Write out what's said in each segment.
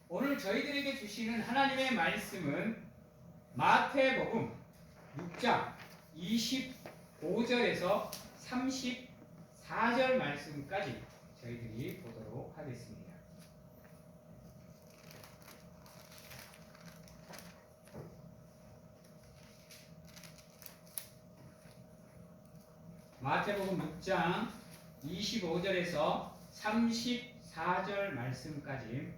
오늘 저희들에게 주시는 하나님의 말씀은 마태복음 6장 25절에서 34절 말씀까지 저희들이 보도록 하겠습니다. 마태복음 6장 25절에서 34절 말씀까지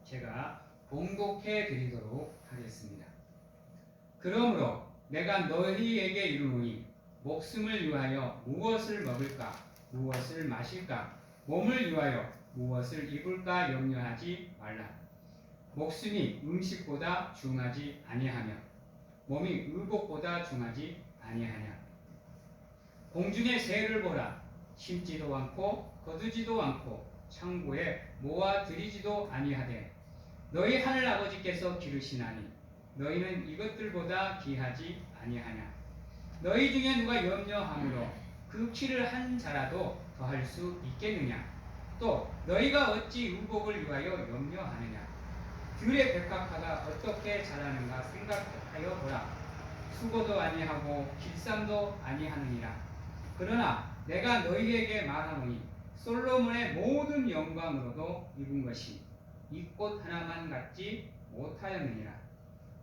제가 봉독해 드리도록 하겠습니다. 그러므로 내가 너희에게 이르노니 목숨을 위하여 무엇을 먹을까 무엇을 마실까 몸을 위하여 무엇을 입을까 염려하지 말라. 목숨이 음식보다 중하지 아니하며 몸이 의복보다 중하지 아니하냐. 공중의 새를 보라. 심지도 않고 거두지도 않고 창고에 모아들이지도 아니하되 너희 하늘 아버지께서 기르시나니 너희는 이것들보다 귀하지 아니하냐. 너희 중에 누가 염려함으로 그 키를 한 자라도 더할 수 있겠느냐. 또 너희가 어찌 의복을 위하여 염려하느냐. 들의 백합화가 어떻게 자라는가 생각하여 보라. 수고도 아니하고 길쌈도 아니하느니라. 그러나 내가 너희에게 말하노니 솔로몬의 모든 영광으로도 입은 것이 이 꽃 하나만 갖지 못하였느니라.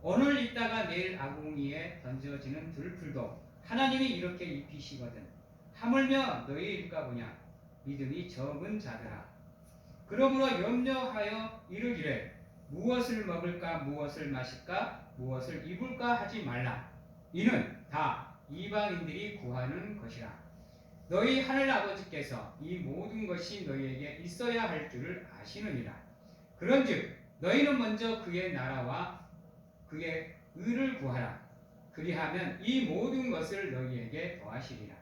오늘 있다가 내일 아궁이에 던져지는 들풀도 하나님이 이렇게 입히시거든. 하물며 너희일까 보냐. 믿음이 적은 자들아. 그러므로 염려하여 이르기를 무엇을 먹을까 무엇을 마실까 무엇을 입을까 하지 말라. 이는 다 이방인들이 구하는 것이라. 너희 하늘 아버지께서 이 모든 것이 너희에게 있어야 할 줄을 아시느니라. 그런즉 너희는 먼저 그의 나라와 그의 의를 구하라. 그리하면 이 모든 것을 너희에게 더하시리라.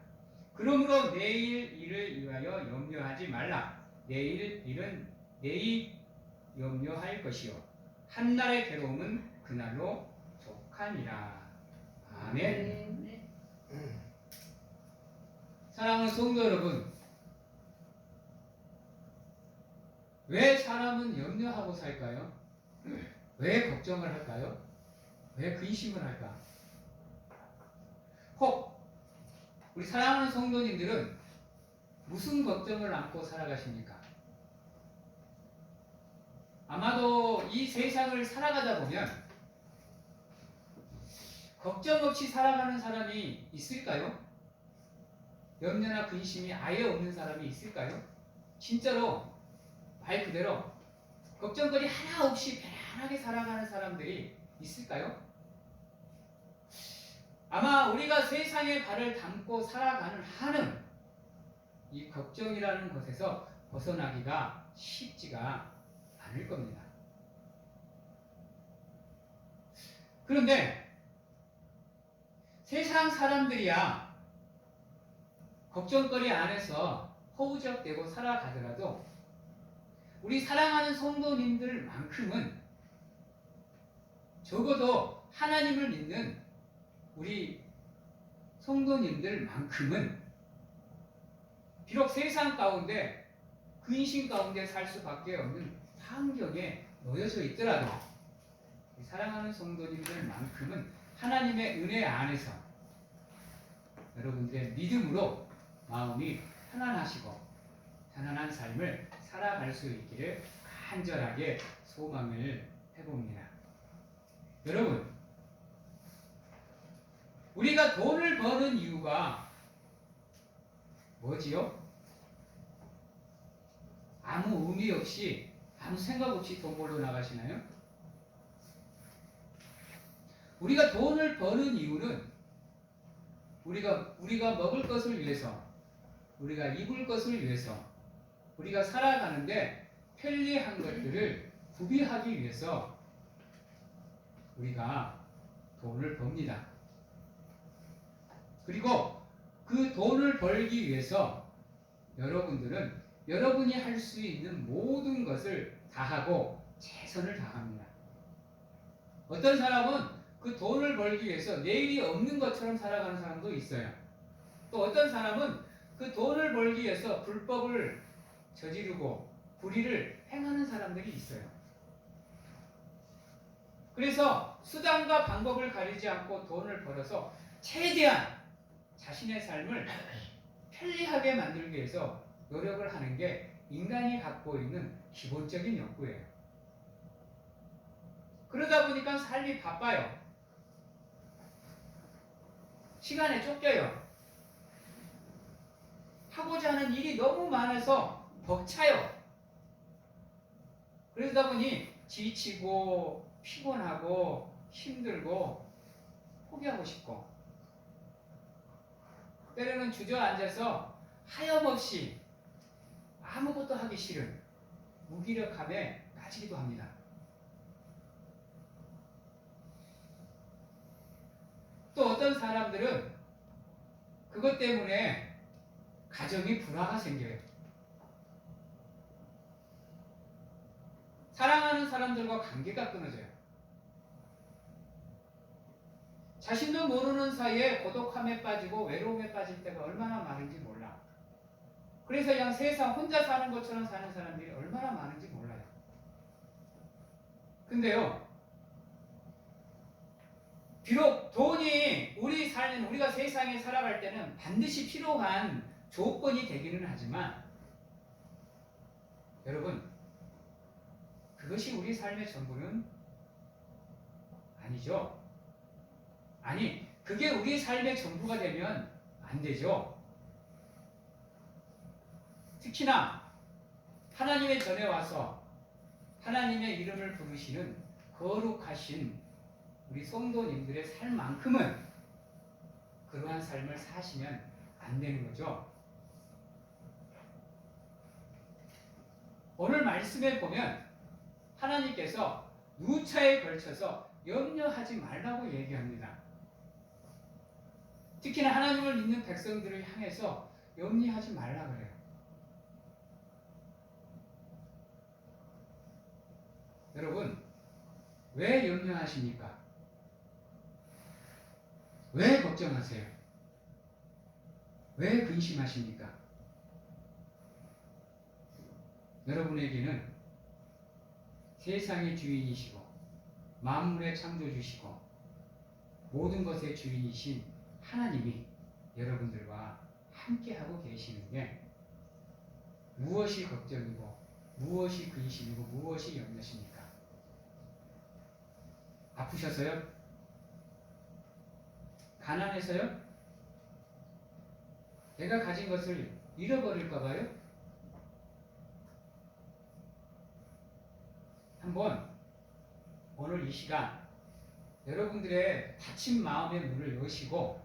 그러므로 내일 일을 위하여 염려하지 말라. 내일 일은 내일 염려할 것이요 한날의 괴로움은 그날로 족하니라. 아멘. 사랑하는 성도 여러분, 왜 사람은 염려하고 살까요? 왜 걱정을 할까요? 왜 근심을 할까? 혹 우리 사랑하는 성도님들은 무슨 걱정을 안고 살아가십니까? 아마도 이 세상을 살아가다 보면 걱정 없이 살아가는 사람이 있을까요? 염려나 근심이 아예 없는 사람이 있을까요? 진짜로 말 그대로 걱정거리 하나 없이 편안하게 살아가는 사람들이 있을까요? 아마 우리가 세상에 발을 담고 살아가는 한은 이 걱정이라는 것에서 벗어나기가 쉽지가 않을 겁니다. 그런데 세상 사람들이야 걱정거리 안에서 허우적대고 살아가더라도 우리 사랑하는 성도님들만큼은 적어도 하나님을 믿는 우리 성도님들만큼은 비록 세상 가운데 근심 가운데 살 수밖에 없는 환경에 놓여져 있더라도 사랑하는 성도님들만큼은 하나님의 은혜 안에서 여러분들의 믿음으로 마음이 편안하시고 편안한 삶을 살아갈 수 있기를 간절하게 소망을 해봅니다. 여러분, 우리가 돈을 버는 이유가 뭐지요? 아무 의미 없이 아무 생각 없이 돈 벌러 나가시나요? 우리가 돈을 버는 이유는 우리가 먹을 것을 위해서, 우리가 입을 것을 위해서, 우리가 살아가는데 편리한 것들을 구비하기 위해서 우리가 돈을 법니다. 그리고 그 돈을 벌기 위해서 여러분들은 여러분이 할 수 있는 모든 것을 다하고 최선을 다합니다. 어떤 사람은 그 돈을 벌기 위해서 내일이 없는 것처럼 살아가는 사람도 있어요. 또 어떤 사람은 그 돈을 벌기 위해서 불법을 저지르고 불의를 행하는 사람들이 있어요. 그래서 수단과 방법을 가리지 않고 돈을 벌어서 최대한 자신의 삶을 편리하게 만들기 위해서 노력을 하는 게 인간이 갖고 있는 기본적인 욕구예요. 그러다 보니까 삶이 바빠요. 시간에 쫓겨요. 하고자 하는 일이 너무 많아서 벅차요. 그러다 보니 지치고 피곤하고 힘들고 포기하고 싶고 때로는 주저앉아서 하염없이 아무것도 하기 싫은 무기력함에 빠지기도 합니다. 또 어떤 사람들은 그것 때문에 가정이 불화가 생겨요. 사랑하는 사람들과 관계가 끊어져요. 자신도 모르는 사이에 고독함에 빠지고 외로움에 빠질 때가 얼마나 많은지 몰라. 그래서 그냥 세상 혼자 사는 것처럼 사는 사람들이 얼마나 많은지 몰라요. 근데요, 비록 돈이 우리 삶은 우리가 세상에 살아갈 때는 반드시 필요한 조건이 되기는 하지만 여러분, 그것이 우리 삶의 전부는 아니죠. 아니, 그게 우리 삶의 전부가 되면 안 되죠. 특히나 하나님의 전에 와서 하나님의 이름을 부르시는 거룩하신 우리 성도님들의 삶만큼은 그러한 삶을 사시면 안 되는 거죠. 오늘 말씀에 보면 하나님께서 누차에 걸쳐서 염려하지 말라고 얘기합니다. 특히나 하나님을 믿는 백성들을 향해서 염려하지 말라 그래요. 여러분, 왜 염려하십니까? 왜 걱정하세요? 왜 근심하십니까? 여러분에게는 세상의 주인이시고 만물의 창조주시고 모든 것의 주인이신 하나님이 여러분들과 함께하고 계시는 게 무엇이 걱정이고 무엇이 근심이고 무엇이 염려십니까? 아프셔서요? 가난해서요? 내가 가진 것을 잃어버릴까 봐요? 한번 오늘 이 시간 여러분들의 닫힌 마음의 문을 여시고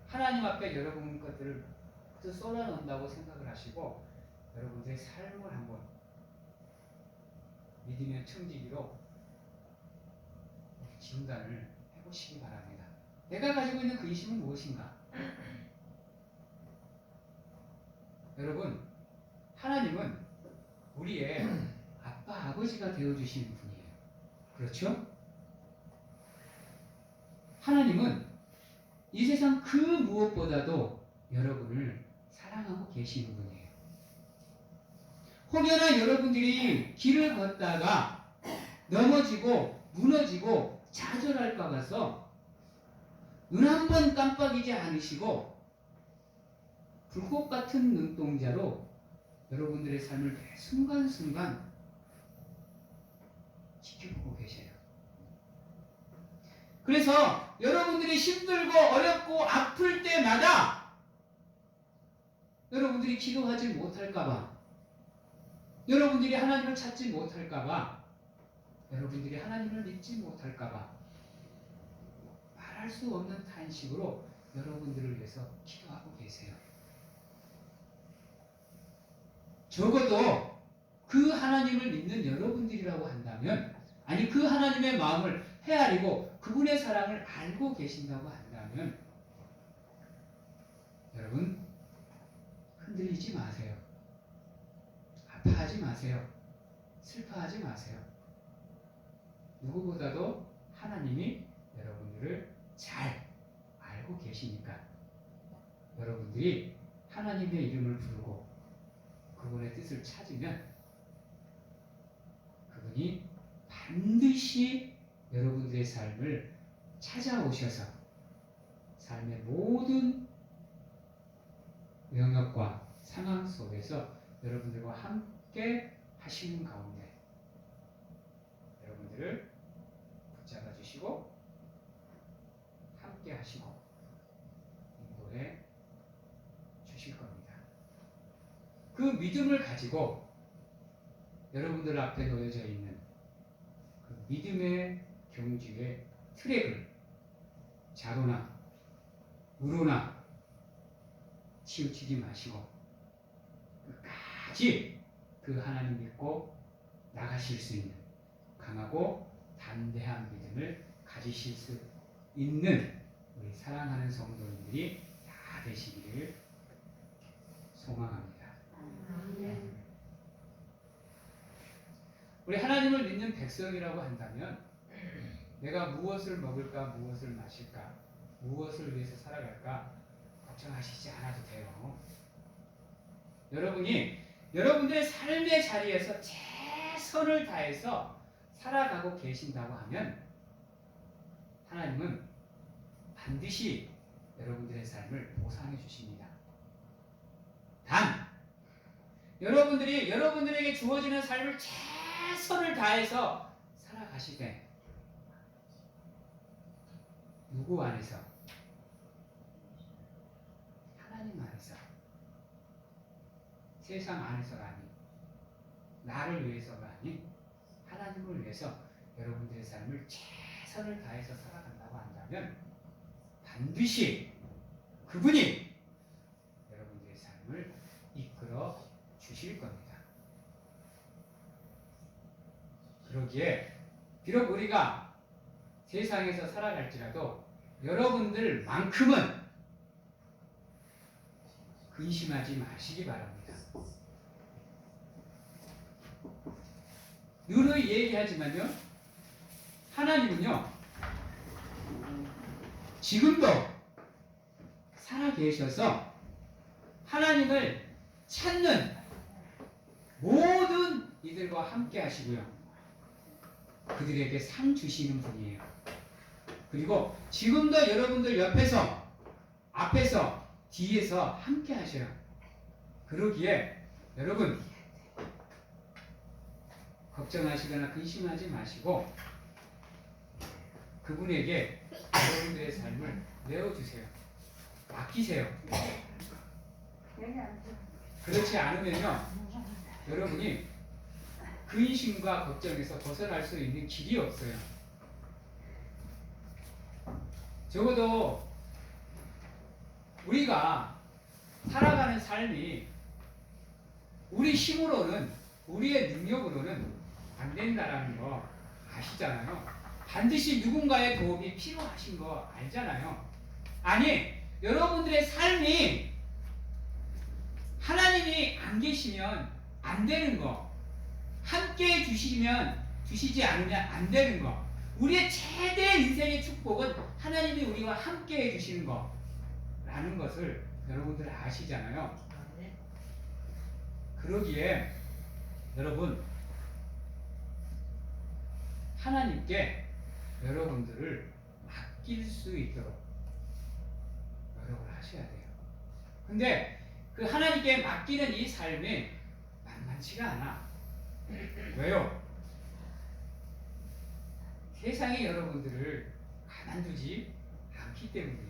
하나님 앞에 여러분 것들을 쏟아놓는다고 생각을 하시고 여러분들의 삶을 한번 믿음의 청지기로 진단을 해보시기 바랍니다. 내가 가지고 있는 근심은 무엇인가? 여러분, 하나님은 우리의 아빠, 아버지가 되어주시는 분이에요. 그렇죠? 하나님은 이 세상 그 무엇보다도 여러분을 사랑하고 계시는 분이에요. 혹여나 여러분들이 길을 걷다가 넘어지고 무너지고 좌절할까 봐서 눈 한 번 깜빡이지 않으시고 불꽃 같은 눈동자로 여러분들의 삶을 매 순간순간 지켜보고 계셔요. 그래서 여러분들이 힘들고 어렵고 아플 때마다 여러분들이 기도하지 못할까봐, 여러분들이 하나님을 찾지 못할까봐, 여러분들이 하나님을 믿지 못할까봐 말할 수 없는 탄식으로 여러분들을 위해서 기도하고 계세요. 적어도 그 하나님을 믿는 여러분들이라고 한다면, 아니 그 하나님의 마음을 헤아리고 그분의 사랑을 알고 계신다고 한다면 여러분 흔들리지 마세요. 아파하지 마세요. 슬퍼하지 마세요. 누구보다도 하나님이 여러분들을 잘 알고 계시니까 여러분들이 하나님의 이름을 부르고 그분의 뜻을 찾으면 그분이 반드시 여러분들의 삶을 찾아오셔서 삶의 모든 영역과 상황 속에서 여러분들과 함께 하시는 가운데 여러분들을 붙잡아 주시고 함께 하시고 인도해 주실 겁니다. 그 믿음을 가지고 여러분들 앞에 놓여져 있는 그 믿음의 경주의 트랙을 좌로나 우로나 치우치지 마시고 끝까지 그 하나님 믿고 나가실 수 있는 강하고 담대한 믿음을 가지실 수 있는 우리 사랑하는 성도님들이 다 되시기를 소망합니다. 우리 하나님을 믿는 백성이라고 한다면 내가 무엇을 먹을까, 무엇을 마실까, 무엇을 위해서 살아갈까 걱정하시지 않아도 돼요. 여러분이 여러분들의 삶의 자리에서 최선을 다해서 살아가고 계신다고 하면 하나님은 반드시 여러분들의 삶을 보상해 주십니다. 단 여러분들이 여러분들에게 주어지는 삶을 최선을 다해서 살아가시되 누구 안에서? 하나님 안에서. 세상 안에서가 아닌 나를 위해서가 아닌 하나님을 위해서 여러분들의 삶을 최선을 다해서 살아간다고 한다면 반드시 그분이 여러분들의 삶을 이끌어 주실 겁니다. 그러기에 비록 우리가 세상에서 살아갈지라도 여러분들만큼은 근심하지 마시기 바랍니다. 늘 얘기하지만요, 하나님은요 지금도 살아계셔서 하나님을 찾는 모든 이들과 함께 하시고요, 그들에게 상 주시는 분이에요. 그리고 지금도 여러분들 옆에서, 앞에서, 뒤에서 함께 하셔요. 그러기에 여러분 걱정하시거나 근심하지 마시고 그분에게 여러분들의 삶을 내어주세요. 맡기세요. 그렇지 않으면요, 여러분이 근심과 걱정에서 벗어날 수 있는 길이 없어요. 적어도 우리가 살아가는 삶이 우리 힘으로는, 우리의 능력으로는 안 된다라는 거 아시잖아요. 반드시 누군가의 도움이 필요하신 거 알잖아요. 아니, 여러분들의 삶이 하나님이 안 계시면 안 되는 거, 함께 주시지 않으면 안 되는 거, 우리의 최대 인생의 축복은 하나님이 우리와 함께 해주시는 거라는 것을 여러분들 아시잖아요. 그러기에 여러분 하나님께 여러분들을 맡길 수 있도록 노력을 하셔야 돼요. 근데 그 하나님께 맡기는 이 삶이 만만치가 않아. 왜요? 세상이 여러분들을 가만두지 않기 때문이에요.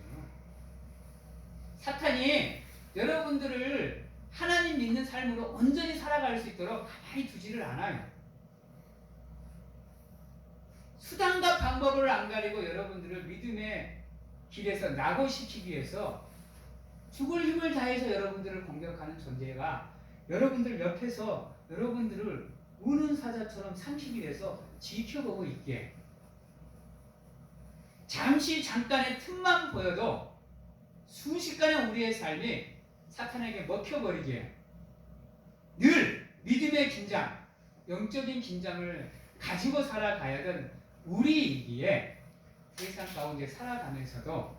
사탄이 여러분들을 하나님 믿는 삶으로 온전히 살아갈 수 있도록 가만히 두지를 않아요. 수단과 방법을 안 가리고 여러분들을 믿음의 길에서 낙오시키기 위해서 죽을 힘을 다해서 여러분들을 공격하는 존재가 여러분들 옆에서 여러분들을 우는 사자처럼 상식이라서 지켜보고 있게, 잠깐의 틈만 보여도 순식간에 우리의 삶이 사탄에게 먹혀버리기에 늘 믿음의 긴장, 영적인 긴장을 가지고 살아가야던 우리이기에 세상 가운데 살아가면서도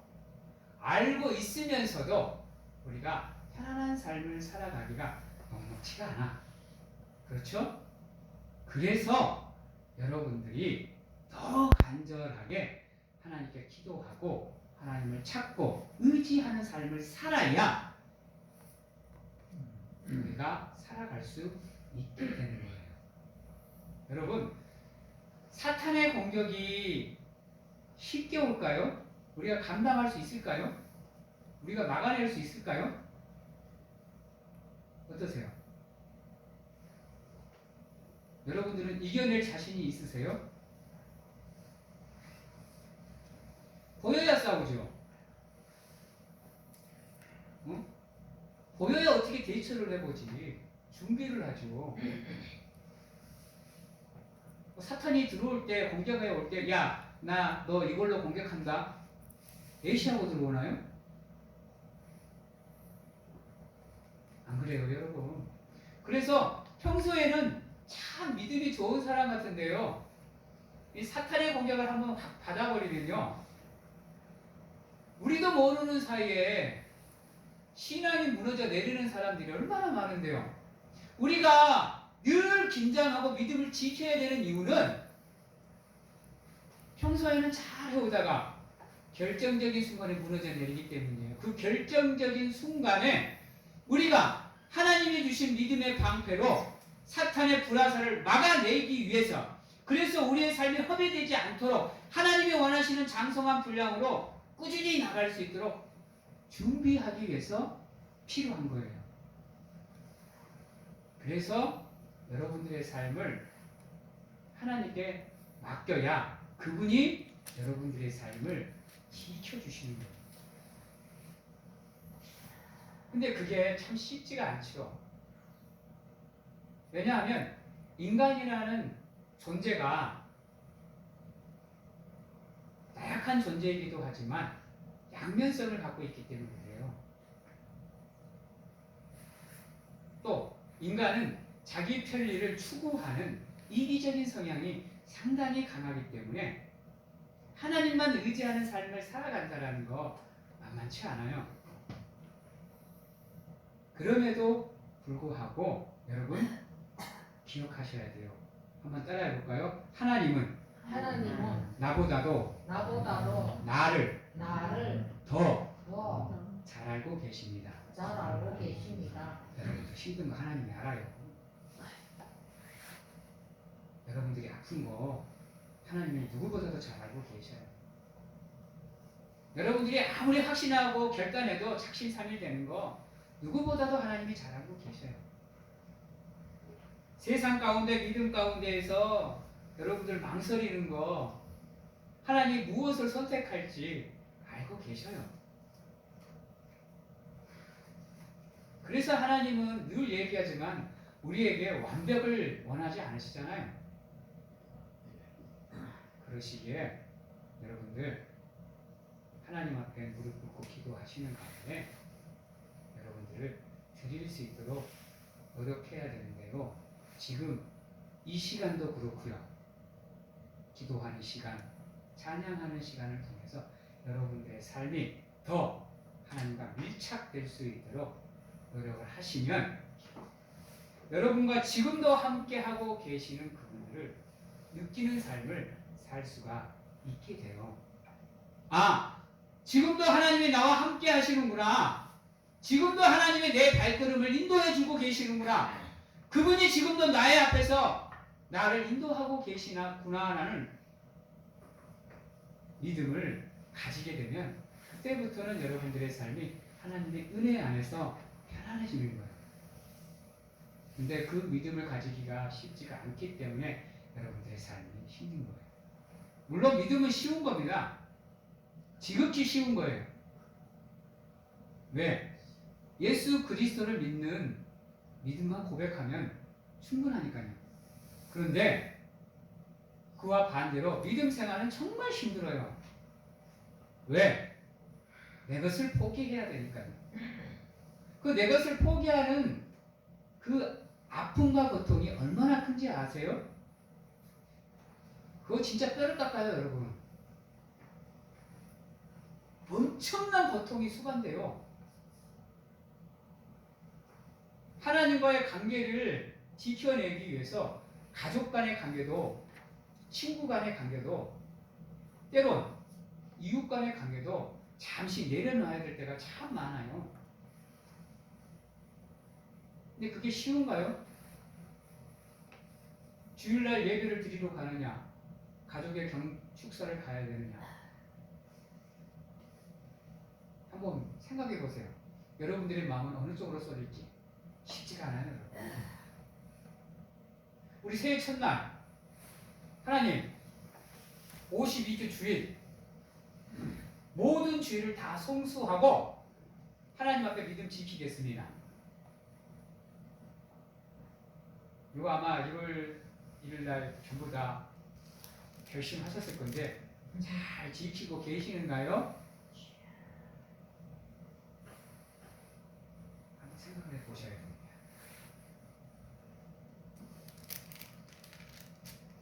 알고 있으면서도 우리가 편안한 삶을 살아가기가 녹록치가 않아. 그렇죠? 그래서 여러분들이 더 간절하게 하나님께 기도하고 하나님을 찾고 의지하는 삶을 살아야 우리가 살아갈 수 있게 되는 거예요. 여러분, 사탄의 공격이 쉽게 올까요? 우리가 감당할 수 있을까요? 우리가 막아낼 수 있을까요? 어떠세요? 여러분들은 이겨낼 자신이 있으세요? 보여야 싸우죠. 어? 보여야 어떻게 대처를 해보지. 준비를 하죠. 사탄이 들어올 때, 공격해 올 때, 야, 나 너 이걸로 공격한다. 예시하고 들어오나요? 안 그래요, 여러분. 그래서 평소에는 참 믿음이 좋은 사람 같은데요. 이 사탄의 공격을 한번 확 받아버리면요. 우리도 모르는 사이에 신앙이 무너져 내리는 사람들이 얼마나 많은데요. 우리가 늘 긴장하고 믿음을 지켜야 되는 이유는 평소에는 잘 해오다가 결정적인 순간에 무너져 내리기 때문이에요. 그 결정적인 순간에 우리가 하나님이 주신 믿음의 방패로 사탄의 불화살을 막아내기 위해서, 그래서 우리의 삶이 허비되지 않도록 하나님이 원하시는 장성한 분량으로 꾸준히 나갈 수 있도록 준비하기 위해서 필요한 거예요. 그래서 여러분들의 삶을 하나님께 맡겨야 그분이 여러분들의 삶을 지켜주시는 거예요. 근데 그게 참 쉽지가 않죠. 왜냐하면 인간이라는 존재가 나약한 존재이기도 하지만 양면성을 갖고 있기 때문에 그래요. 또 인간은 자기 편리를 추구하는 이기적인 성향이 상당히 강하기 때문에 하나님만 의지하는 삶을 살아간다는 거 만만치 않아요. 그럼에도 불구하고 여러분 기억하셔야 돼요. 한번 따라해 볼까요? 하나님은 나보다도 나를 더 잘 알고 계십니다. 여러분들 힘든 거 하나님이 알아요. 여러분들이 아픈 거 하나님이 누구보다도 잘 알고 계셔요. 여러분들이 아무리 확신하고 결단해도 작심삼일되는 거 누구보다도 하나님이 잘 알고 계셔요. 세상 가운데 믿음 가운데에서 여러분들 망설이는 거 하나님이 무엇을 선택할지 알고 계셔요. 그래서 하나님은 늘 얘기하지만 우리에게 완벽을 원하지 않으시잖아요. 그러시기에 여러분들 하나님 앞에 무릎 꿇고 기도하시는 가운데 여러분들을 드릴 수 있도록 노력해야 되는데요. 지금 이 시간도 그렇고요. 기도하는 시간, 찬양하는 시간을 통해서 여러분들의 삶이 더 하나님과 밀착될 수 있도록 노력을 하시면 여러분과 지금도 함께하고 계시는 그분들을 느끼는 삶을 살 수가 있게 돼요. 아, 지금도 하나님이 나와 함께 하시는구나. 지금도 하나님이 내 발걸음을 인도해 주고 계시는구나. 그분이 지금도 나의 앞에서 나를 인도하고 계시나구나라는 믿음을 가지게 되면 그때부터는 여러분들의 삶이 하나님의 은혜 안에서 편안해지는 거예요. 근데 그 믿음을 가지기가 쉽지가 않기 때문에 여러분들의 삶이 힘든 거예요. 물론 믿음은 쉬운 겁니다. 지극히 쉬운 거예요. 왜? 예수 그리스도를 믿는 믿음만 고백하면 충분하니까요. 그런데 그와 반대로 믿음 생활은 정말 힘들어요. 왜? 내 것을 포기해야 되니까요. 그 내 것을 포기하는 그 아픔과 고통이 얼마나 큰지 아세요? 그거 진짜 뼈를 깎아요, 여러분. 엄청난 고통이 수반돼요. 하나님과의 관계를 지켜내기 위해서 가족 간의 관계도 친구 간의 관계도 때론 이웃 간의 관계도 잠시 내려놔야 될 때가 참 많아요. 근데 그게 쉬운가요? 주일날 예배를 드리러 가느냐, 가족의 축사를 가야 되느냐, 한번 생각해 보세요. 여러분들의 마음은 어느 쪽으로 쏠릴지 쉽지가 않아요. 우리 새해 첫날 하나님 52주 주일 모든 주일을 다 성수하고 하나님 앞에 믿음 지키겠습니다. 이거 아마 1월 1일날 전부 다 결심하셨을 건데 잘 지키고 계시는가요? 한번 생각을 해보셔야 됩니다.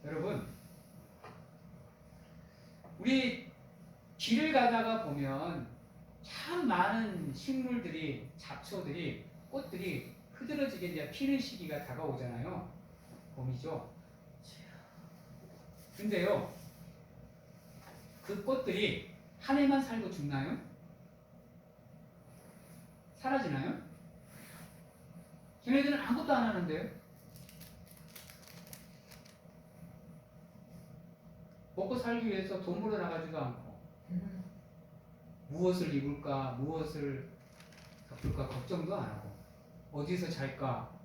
여러분, 우리 길을 가다가 보면 참 많은 식물들이, 잡초들이, 꽃들이 흐드러지게 이제 피는 시기가 다가오잖아요. 봄이죠. 근데요, 그 꽃들이 한 해만 살고 죽나요? 사라지나요? 걔네들은 아무것도 안 하는데요. 먹고 살기 위해서 돈 벌어 나가지도 않고 무엇을 입을까, 무엇을 덮을까 걱정도 안 하고 어디서 잘까,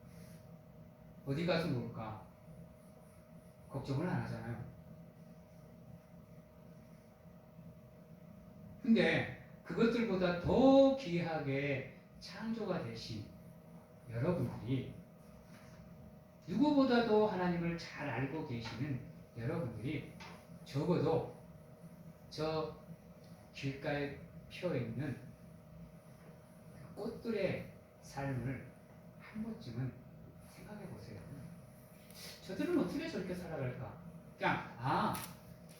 어디 가서 놀까 걱정을 안 하잖아요. 근데 그것들보다 더 귀하게 창조가 되신 여러분들이, 누구보다도 하나님을 잘 알고 계시는 여러분들이 적어도 저 길가에 피어있는 꽃들의 삶을 한 번쯤은 생각해 보세요. 저들은 어떻게 저렇게 살아갈까? 그냥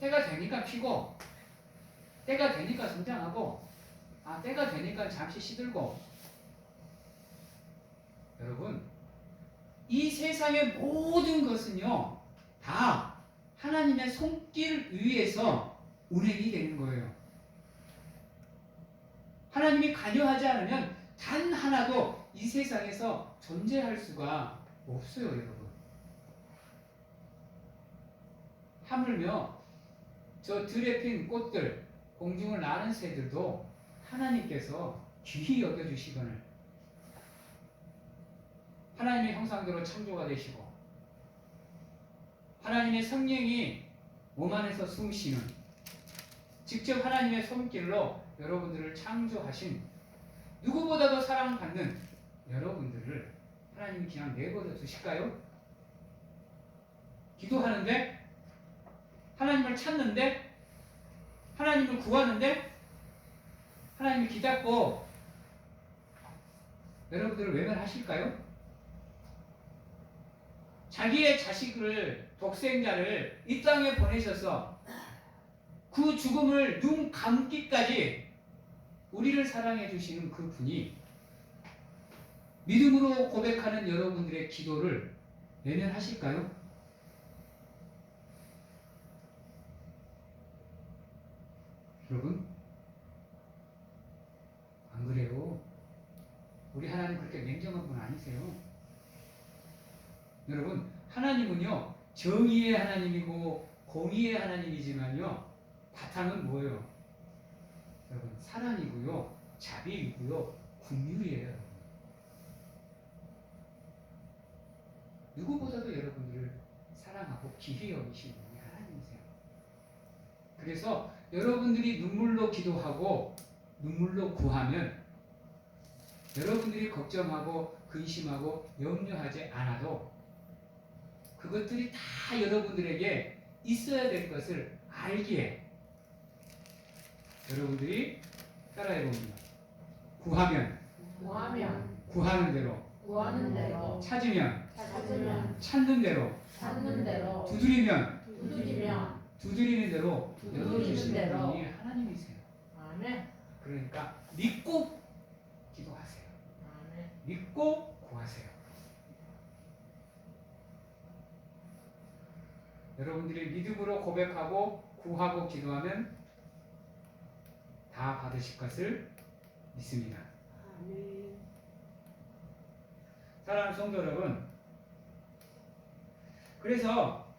때가 되니까 피고, 때가 되니까 성장하고, 때가 되니까 잠시 시들고. 여러분, 이 세상의 모든 것은요 다 하나님의 손길 위에서 운행이 되는 거예요. 하나님이 관여하지 않으면 단 하나도 이 세상에서 존재할 수가 없어요, 여러분. 하물며 저 들에 핀 꽃들, 공중을 나는 새들도 하나님께서 귀히 여겨주시거늘 하나님의 형상대로 창조가 되시고 하나님의 성령이 몸 안에서 숨쉬는, 직접 하나님의 손길로 여러분들을 창조하신, 누구보다도 사랑받는 여러분들을 하나님이 그냥 내버려 두실까요? 기도하는데, 하나님을 찾는데, 하나님을 구하는데, 하나님을 기다고 여러분들을 외면하실까요? 자기의 자식을, 독생자를 이 땅에 보내셔서 그 죽음을 눈 감기까지 우리를 사랑해 주시는 그 분이 믿음으로 고백하는 여러분들의 기도를 외면하실까요? 여러분, 안 그래요? 우리 하나님 그렇게 냉정한 분 아니세요. 여러분, 하나님은요 정의의 하나님이고 공의의 하나님이지만요 바탕은 뭐예요? 여러분, 사랑이고요, 자비이고요, 긍휼이에요. 누구보다도 여러분들을 사랑하고 귀히 여기시는 분이 하나님이세요. 그래서 여러분들이 눈물로 기도하고 눈물로 구하면, 여러분들이 걱정하고 근심하고 염려하지 않아도 그것들이 다 여러분들에게 있어야 될 것을 알기에 여러분들이 따라해 봅니다. 구하면 구하는 대로, 찾으면 찾는 대로, 두드리면 두드리는 대로 열어주시는 분이 하나님이세요. 아멘. 그러니까 믿고 기도하세요. 아멘. 믿고 구하세요. 여러분들이 믿음으로 고백하고 구하고 기도하면 다 받으실 것을 믿습니다. 아멘. 사랑하는 성도 여러분, 그래서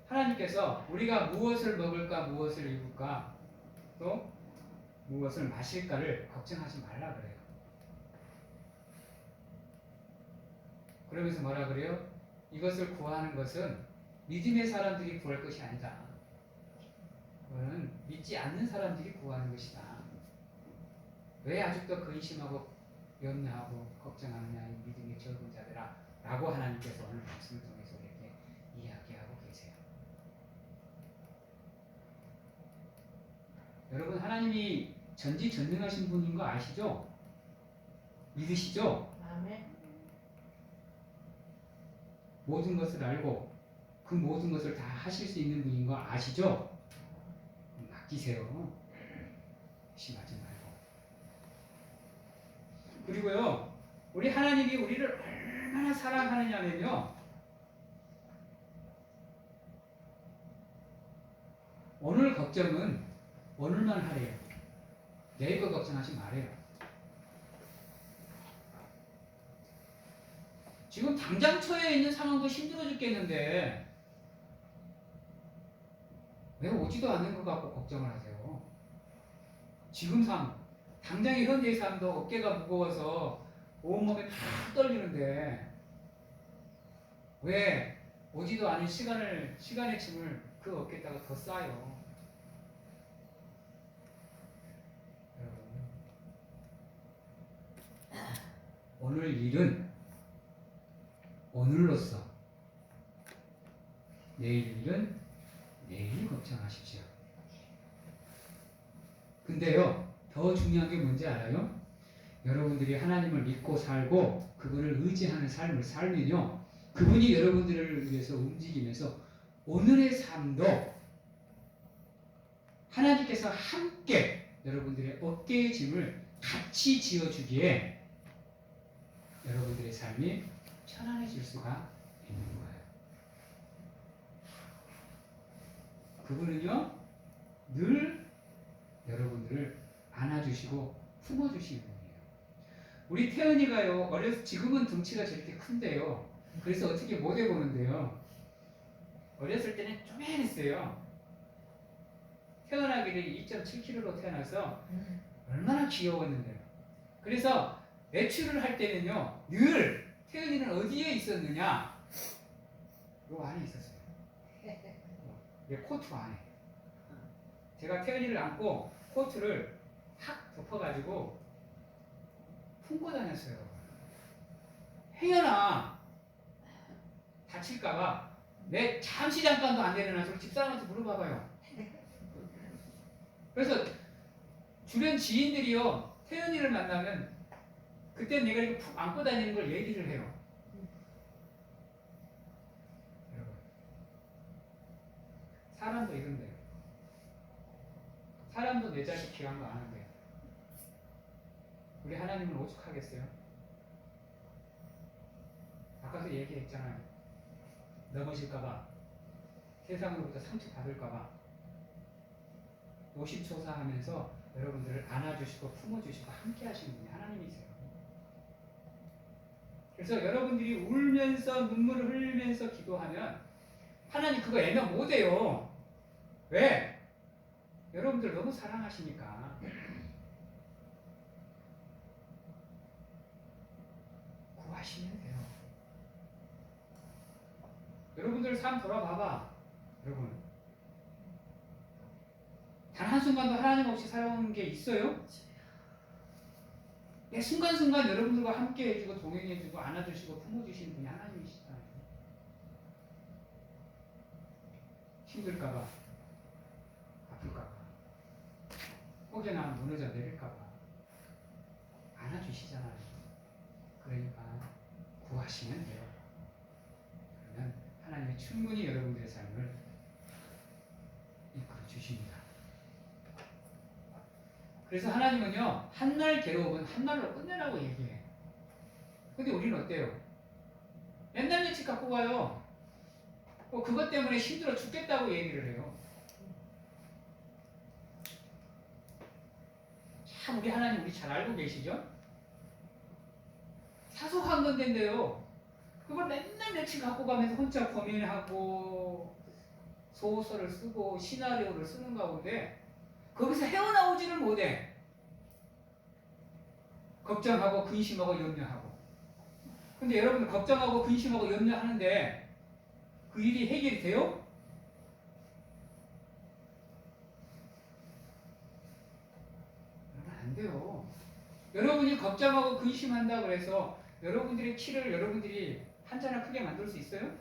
하나님께서 우리가 무엇을 먹을까 무엇을 입을까 또 무엇을 마실까를 걱정하지 말라 그래요. 그러면서 뭐라 그래요? 이것을 구하는 것은 믿음의 사람들이 구할 것이 아니다. 그거는 믿지 않는 사람들이 구하는 것이다. 왜 아직도 근심하고 염려하고 걱정하느냐 이 믿음의 적은 자들아 라고 하나님께서 오늘 말씀을 통해서 이렇게 이야기하고 계세요. 여러분 하나님이 전지전능하신 분인 거 아시죠? 믿으시죠? 아멘. 모든 것을 알고 그 모든 것을 다 하실 수 있는 분인 거 아시죠? 맡기세요. 심하지 말고. 그리고요, 우리 하나님이 우리를 얼마나 사랑하느냐면요, 오늘 걱정은 오늘만 하래요. 내일 거 걱정하지 말아요. 지금 당장 처해 있는 상황도 힘들어 죽겠는데 왜 오지도 않는 것 같고 걱정을 하세요? 지금 당장의 현재의 삶도 어깨가 무거워서 온몸에 다 떨리는데 왜 오지도 않은 시간의 짐을 그 어깨에다가 더 쌓아요? 여러분, 오늘 일은 오늘로써, 내일 일은 내일 걱정하십시오. 근데요, 더 중요한 게 뭔지 알아요? 여러분들이 하나님을 믿고 살고 그분을 의지하는 삶을 살면요, 그분이 여러분들을 위해서 움직이면서 오늘의 삶도 하나님께서 함께 여러분들의 어깨의 짐을 같이 지어주기에 여러분들의 삶이 편안해질 수가 있는 거예요. 그분은요, 늘 여러분들을 안아주시고 품어주시는 분이에요. 우리 태연이가요, 지금은 등치가 저렇게 큰데요. 그래서 어떻게 못 해보는데요. 어렸을 때는 쪼맨했어요. 태어나기를 2.7kg로 태어나서 얼마나 귀여웠는데요. 그래서 외출을 할 때는요, 늘 태연이는 어디에 있었느냐? 요 안에 있었어요. 내 코트 안에. 제가 태연이를 안고 코트를 확 덮어가지고 품고 다녔어요. 행여나 다칠까봐 내 잠깐도 안 내려놔서 집사람한테 물어봐봐요. 그래서 주변 지인들이요, 태연이를 만나면 그때 내가 이렇게 푹 안고 다니는 걸 얘기를 해요. 여러분, 사람도 이런데요. 사람도 내 자식 귀한 거 아는데 우리 하나님은 오죽하겠어요? 아까도 얘기했잖아요. 넘어질까봐, 세상으로부터 상처받을까봐 노심초사하면서 여러분들을 안아주시고 품어주시고 함께 하시는 분이 하나님이세요. 그래서 여러분들이 울면서 눈물을 흘리면서 기도하면 하나님 그거 애면 못해요. 왜? 여러분들 너무 사랑하시니까. 구하시면 돼요. 여러분들 삶 돌아봐봐. 여러분, 단 한순간도 하나님 없이 살아온 게 있어요? 내 순간순간 여러분들과 함께 해주고 동행해주고 안아주시고 품어주시는 분이 하나님이시잖아요. 힘들까봐, 아플까봐, 혹여나 무너져 내릴까봐 안아주시잖아요. 그러니까 구하시면 돼요. 그러면 하나님이 충분히 여러분들의 삶을 이끌어 주십니다. 그래서 하나님은요, 한날 괴로움은 한날로 끝내라고 얘기해. 근데 우리는 어때요? 맨날 며칠 갖고 가요. 그것 때문에 힘들어 죽겠다고 얘기를 해요. 참 우리 하나님 우리 잘 알고 계시죠? 사소한 건데인데요. 그걸 맨날 며칠 갖고 가면서 혼자 고민하고 소설을 쓰고 시나리오를 쓰는 가운데 거기서 헤어나오지를 못해. 걱정하고 근심하고 염려하고. 근데 여러분 걱정하고 근심하고 염려하는데 그 일이 해결이 돼요? 안 돼요. 여러분이 걱정하고 근심한다 그래서 여러분들의 키를 여러분들이 한자나 크게 만들 수 있어요?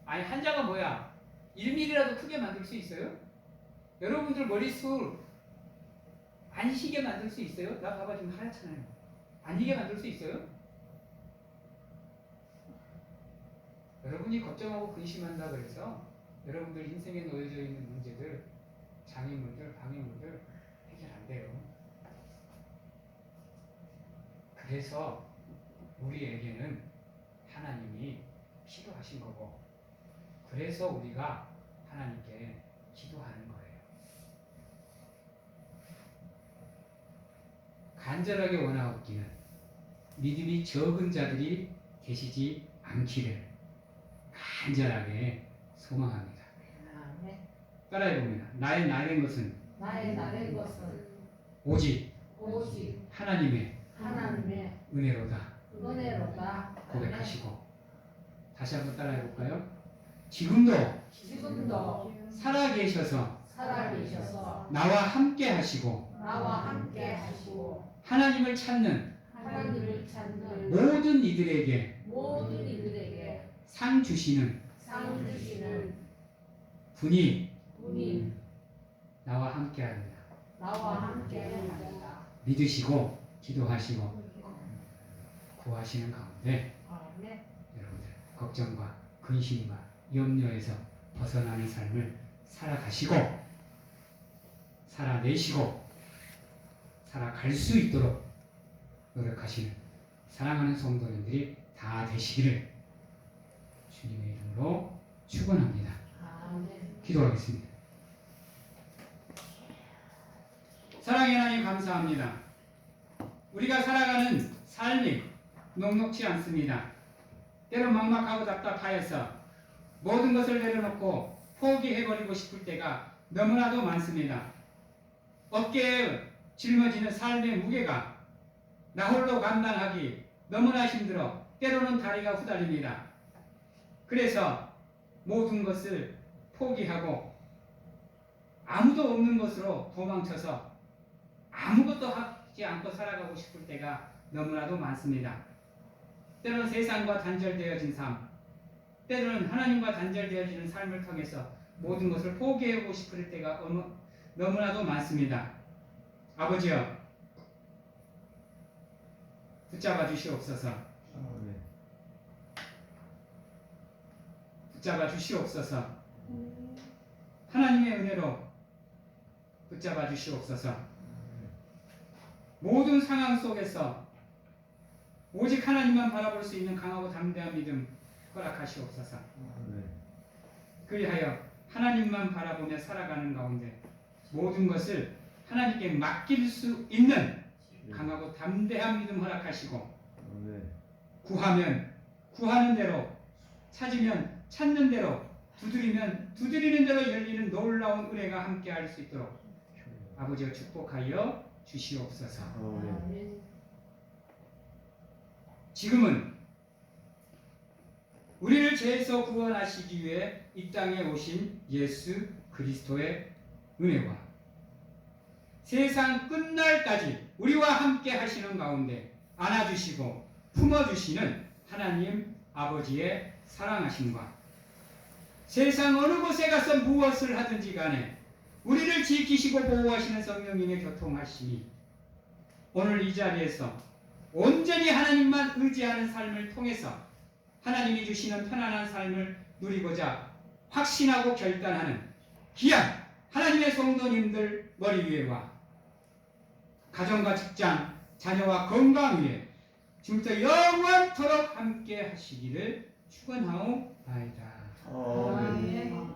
아니 한자가 뭐야? 1mm라도 크게 만들 수 있어요? 여러분들 머릿속 안시게 만들 수 있어요? 나 봐봐 지금 하얗잖아요. 아니게 만들 수 있어요? 여러분이 걱정하고 근심한다 그래서 여러분들 인생에 놓여져 있는 문제들, 장애물들, 방해물들 해결 안 돼요. 그래서 우리에게는 하나님이 필요하신 거고 그래서 우리가 하나님께 기도하는 거예요. 간절하게 원하옵기는 믿음이 적은 자들이 계시지 않기를 간절하게 소망합니다. 따라해봅니다. 나의 나된 것은 오직 하나님의 은혜로다. 고백하시고 다시 한번 따라해볼까요? 지금도 살아계셔서 나와 함께 하시고 하나님을 찾는 모든 이들에게 상 주시는 분이 나와 함께 합니다. 믿으시고 기도하시고 구하시는 가운데 여러분들 걱정과 근심과 염려에서 벗어나는 삶을 살아가시고 살아내시고 살아갈 수 있도록 노력하시는 사랑하는 성도님들이 다 되시기를 주님의 이름으로 축원합니다. 기도하겠습니다. 사랑의 하나님 감사합니다. 우리가 살아가는 삶이 녹록지 않습니다. 때로 막막하고 답답하여서 모든 것을 내려놓고 포기해버리고 싶을 때가 너무나도 많습니다. 어깨에 짊어지는 삶의 무게가 나 홀로 감당하기 너무나 힘들어 때로는 다리가 후달립니다. 그래서 모든 것을 포기하고 아무도 없는 곳으로 도망쳐서 아무것도 하지 않고 살아가고 싶을 때가 너무나도 많습니다. 때로는 세상과 단절되어진 삶, 때로는 하나님과 단절되어지는 삶을 통해서 모든 것을 포기하고 싶을 때가 너무나도 많습니다. 아버지여, 붙잡아 주시옵소서. 붙잡아 주시옵소서. 하나님의 은혜로 붙잡아 주시옵소서. 모든 상황 속에서 오직 하나님만 바라볼 수 있는 강하고 담대한 믿음 허락하시옵소서. 그리하여 하나님만 바라보며 살아가는 가운데 모든 것을 하나님께 맡길 수 있는 강하고 담대한 믿음 허락하시고 구하면 구하는 대로 찾으면 찾는 대로 두드리면 두드리는 대로 열리는 놀라운 은혜가 함께할 수 있도록 아버지여 축복하여 주시옵소서. 지금은 우리를 죄에서 구원하시기 위해 이 땅에 오신 예수 그리스도의 은혜와 세상 끝날까지 우리와 함께 하시는 가운데 안아주시고 품어주시는 하나님 아버지의 사랑하심과 세상 어느 곳에 가서 무엇을 하든지 간에 우리를 지키시고 보호하시는 성령님의 교통하심이 오늘 이 자리에서 온전히 하나님만 의지하는 삶을 통해서 하나님이 주시는 편안한 삶을 누리고자 확신하고 결단하는 귀한 하나님의 성도님들 머리 위에와 가정과 직장, 자녀와 건강 위에 지금부터 영원토록 함께 하시기를 축원하옵나이다. 아멘.